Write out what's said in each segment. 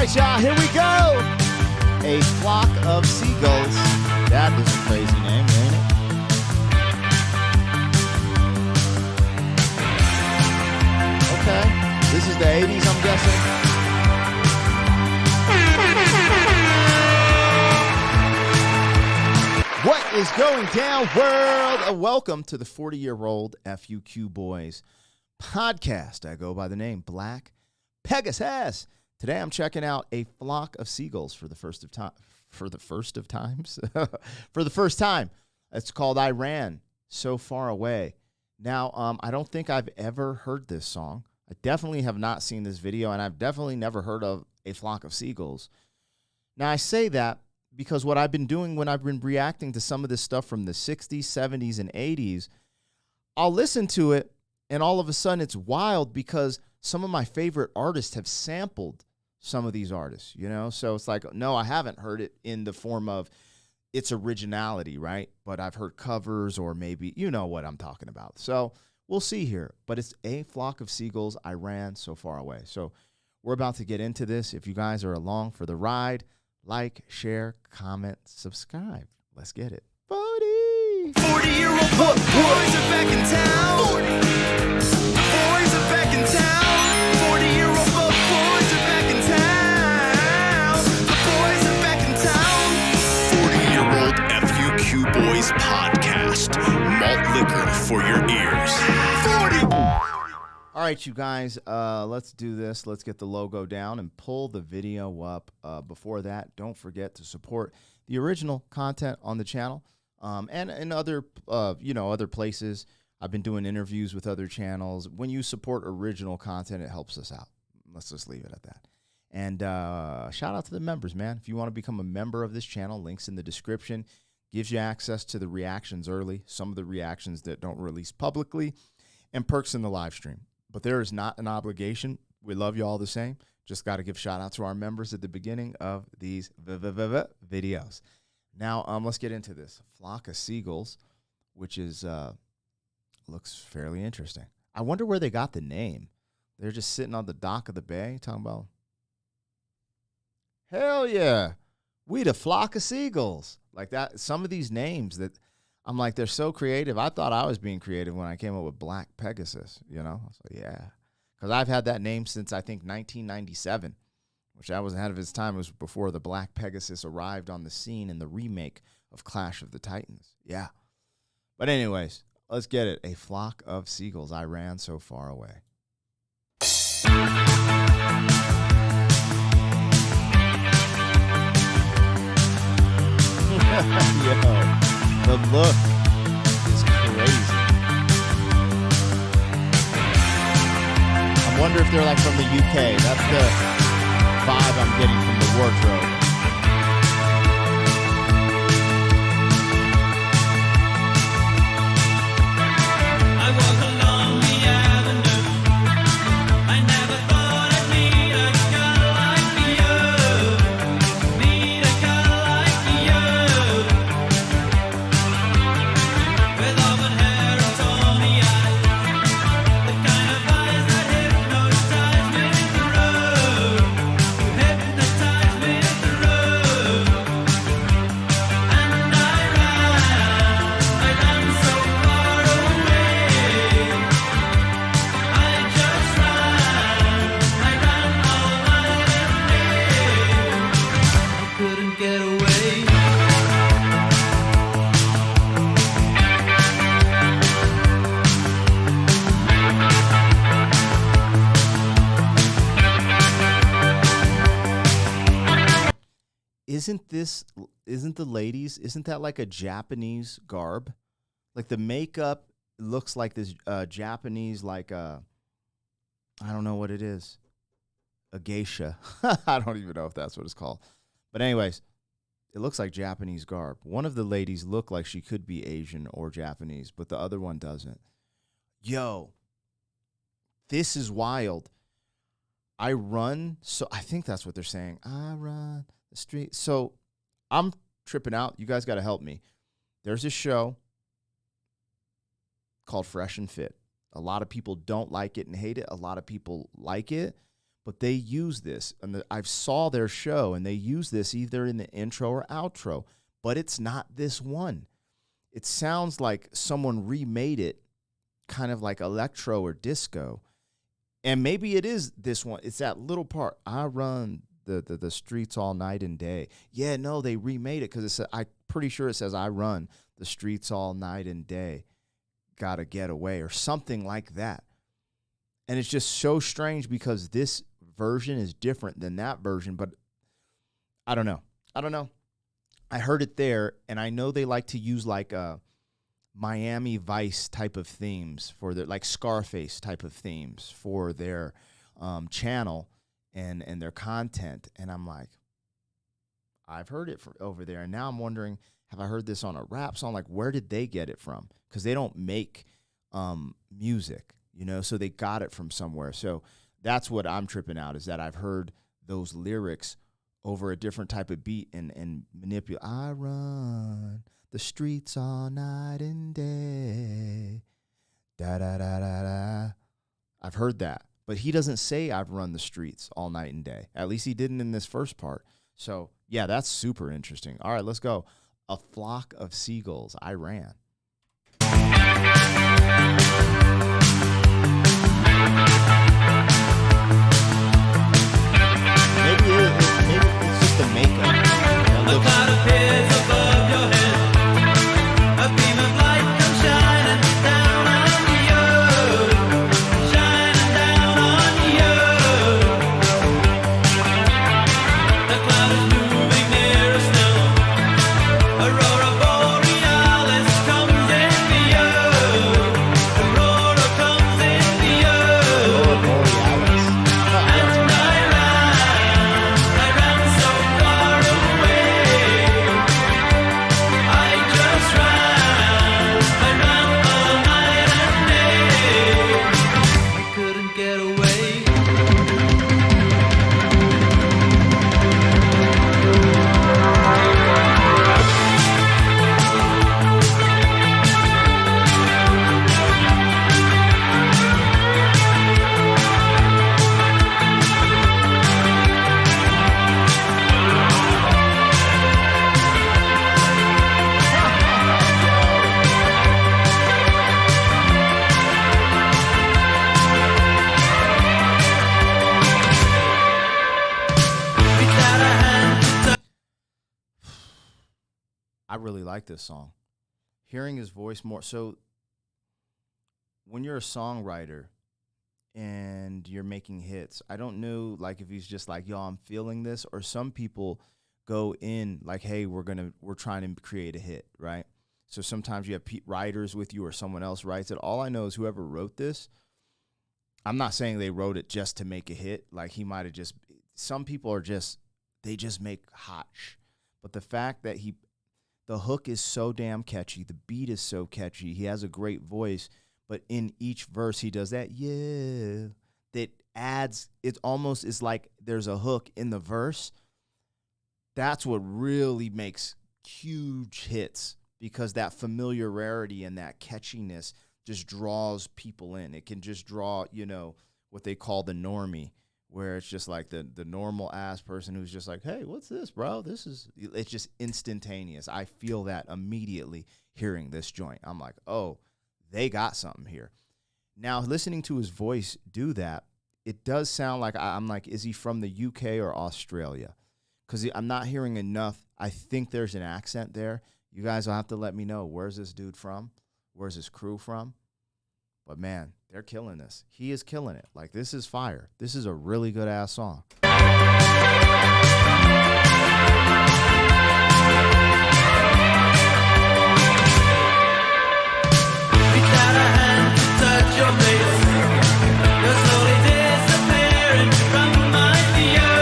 right, y'all, here we go. A flock of seagulls. That is a crazy name, ain't it? Okay. This is the 80s, I'm guessing. What is going down, world? Welcome to the 40-year-old FUQ Boys podcast. I go by the name Black Pegasus. Today I'm checking out a flock of seagulls for the first time. For the first time. It's called I Ran So Far Away. Now, I don't think I've ever heard this song. I definitely have not seen this video, and I've definitely never heard of a flock of seagulls. Now, I say that because what I've been doing when I've been reacting to some of this stuff from the 60s, 70s, and 80s, I'll listen to it, and all of a sudden it's wild because some of my favorite artists have sampled some of these artists, you know? So it's like, no, I haven't heard it in the form of its originality, right? But I've heard covers or maybe, you know what I'm talking about. So we'll see here. But it's a flock of seagulls. I ran so far away. So we're about to get into this. If you guys are along for the ride, like, share, comment, subscribe. Let's get it. 40-year-old boys are back in town. 40. Boys are back in town. 40-year-old boys are back in town. The boys are back in town. 40-year-old FUQ Boys podcast. Malt liquor for your ears. 40. All right, you guys, let's do this. Let's get the logo down and pull the video up. Before that, don't forget to support the original content on the channel. And in other, other places. I've been doing interviews with other channels. When you support original content, it helps us out. Let's just leave it at that. And shout out to the members, man. If you want to become a member of this channel, links in the description. Gives you access to the reactions early, some of the reactions that don't release publicly, and perks in the live stream. But there is not an obligation. We love you all the same. Just got to give shout out to our members at the beginning of these videos. Now, let's get into this. Flock of seagulls, which is looks fairly interesting. I wonder where they got the name. They're just sitting on the dock of the bay talking about, hell yeah, we the flock of seagulls. Like that, some of these names that I'm like, they're so creative. I thought I was being creative when I came up with Black Pegasus, you know? So, yeah, because I've had that name since, I think, 1997. Which I was ahead of its time. It was before the Black Pegasus arrived on the scene in the remake of Clash of the Titans. Yeah. But anyways, let's get it. A flock of seagulls. I ran so far away. Yo, the look is crazy. I wonder if they're like from the UK. That's the vibe I'm getting from the wardrobe. I walk along the avenue. I never thought I'd meet a girl like you. Meet a girl like you. With auburn hair and tawny eyes. The kind of eyes that hypnotize me through. Hypnotize me through. And I ran so far away. I just ran all night and day. I couldn't get away. Isn't that like a Japanese garb? Like the makeup looks like this Japanese, like I don't know what it is. A geisha. I don't even know if that's what it's called. But anyways, it looks like Japanese garb. One of the ladies looked like she could be Asian or Japanese, but the other one doesn't. Yo, this is wild. I run, so I think that's what they're saying. I run the street. So I'm tripping out. You guys got to help me. There's a show called Fresh and Fit. A lot of people don't like it and hate it. A lot of people like it. but they use this, and I saw their show, and they use this either in the intro or outro, but it's not this one. It sounds like someone remade it, kind of like electro or disco, and maybe it is this one. It's that little part. I run the streets all night and day. Yeah, no, they remade it because I'm pretty sure it says I run the streets all night and day. Gotta get away or something like that. And it's just so strange because this version is different than that version, but I don't know. I heard it there, and I know they like to use like Miami Vice type of themes for their, like Scarface type of themes for their channel and their content. And I'm like, I've heard it from over there, and now I'm wondering, have I heard this on a rap song? Like, where did they get it from? Because they don't make music, you know, so they got it from somewhere. So that's what I'm tripping out, is that I've heard those lyrics over a different type of beat and manipulate. I run the streets all night and day. Da da da da da. I've heard that, but he doesn't say I've run the streets all night and day. At least he didn't in this first part. So yeah, that's super interesting. All right, let's go. A flock of seagulls, I ran. Maybe it's just the makeup. A cloud appears above your head. A beam of light comes shining down on you. Shining down on you. The cloud is moving near us now. Aurora borealis comes into you. Aurora comes into you. And I ran so far away. I just ran. I ran all night and day. I couldn't get away. Without a hand to touch. I really like this song. Hearing his voice more. So when you're a songwriter and you're making hits, I don't know, like, if he's just like, yo, I'm feeling this, or some people go in like, hey, we're trying to create a hit, right? So sometimes you have writers with you or someone else writes it. All I know is whoever wrote this, I'm not saying they wrote it just to make a hit. Like, he might have just, some people are just, they just make hot. But the fact that the hook is so damn catchy, the beat is so catchy, he has a great voice, but in each verse he does that, yeah, that adds, it almost is like there's a hook in the verse. That's what really makes huge hits, because that familiarity and that catchiness just draws people in. It can just draw, you know, what they call the normie, where it's just like the normal ass person who's just like, hey, what's this, bro? It's just instantaneous. I feel that immediately hearing this joint. I'm like, oh, they got something here. Now, listening to his voice do that, it does sound like, I'm like, is he from the UK or Australia? Because I'm not hearing enough. I think there's an accent there. You guys will have to let me know. Where's this dude from? Where's his crew from? But man, they're killing this. He is killing it. Like, this is fire. This is a really good ass song. Without a hand to touch your face, you're slowly disappearing from my view.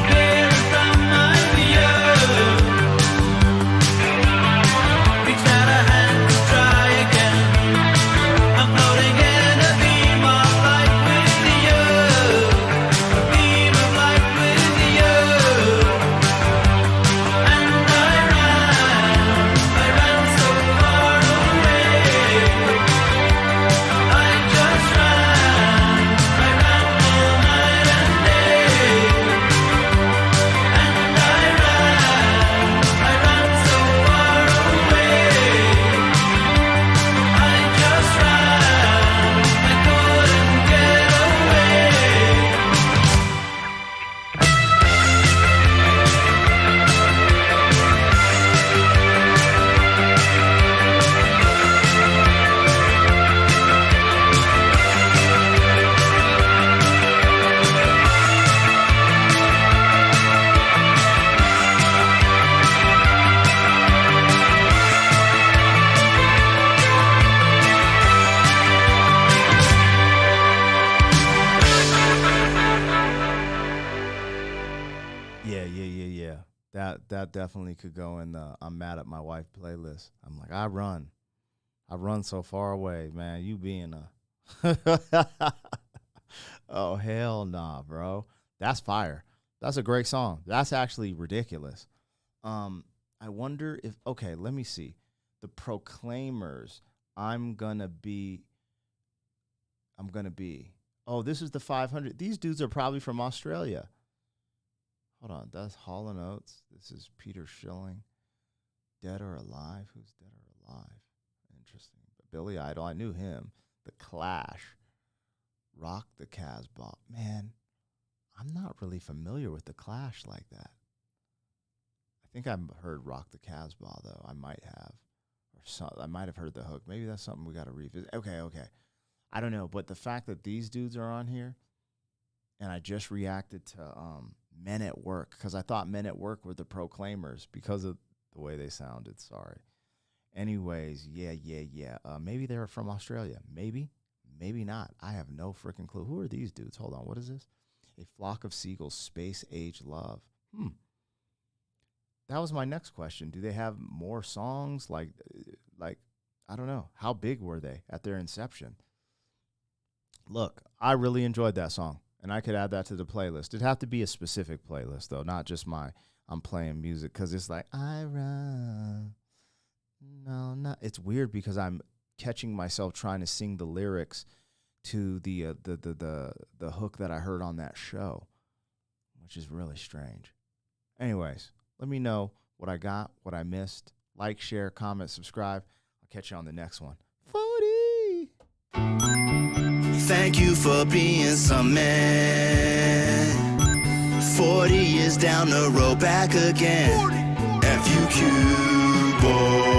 Disappearing from my view. Reach out a hand to try again. I'm floating in a beam of light with you. A beam of light with you. And I ran so far away. I Yeah. That definitely could go in the I'm mad at my wife playlist. I'm like, I run so far away, man. You being a oh hell nah, bro. That's fire. That's a great song. That's actually ridiculous. I wonder if okay, let me see. The Proclaimers. I'm gonna be. Oh, this is the 500. These dudes are probably from Australia. Hold on, that's Hall and Oates. This is Peter Schilling. Dead or Alive? Who's Dead or Alive? Interesting. But Billy Idol, I knew him. The Clash. Rock the Casbah. Man, I'm not really familiar with the Clash like that. I think I've heard Rock the Casbah though. I might have. I might have heard the hook. Maybe that's something we got to revisit. Okay. I don't know, but the fact that these dudes are on here, and I just reacted to Men at Work because I thought Men at Work were the Proclaimers because of the way they sounded. Sorry. Anyways, yeah. Maybe they're from Australia. Maybe not. I have no freaking clue. Who are these dudes? Hold on. What is this? A Flock of Seagulls, Space Age Love. That was my next question. Do they have more songs? Like I don't know. How big were they at their inception? Look, I really enjoyed that song, and I could add that to the playlist. It'd have to be a specific playlist, though, not just I'm playing music, because it's like, I run. No, not. It's weird because I'm catching myself trying to sing the lyrics to the hook that I heard on that show, which is really strange. Anyways, let me know what I got, what I missed. Like, share, comment, subscribe. I'll catch you on the next one. 40. Thank you for being some man. 40 years down the road, back again. FUQ, boy.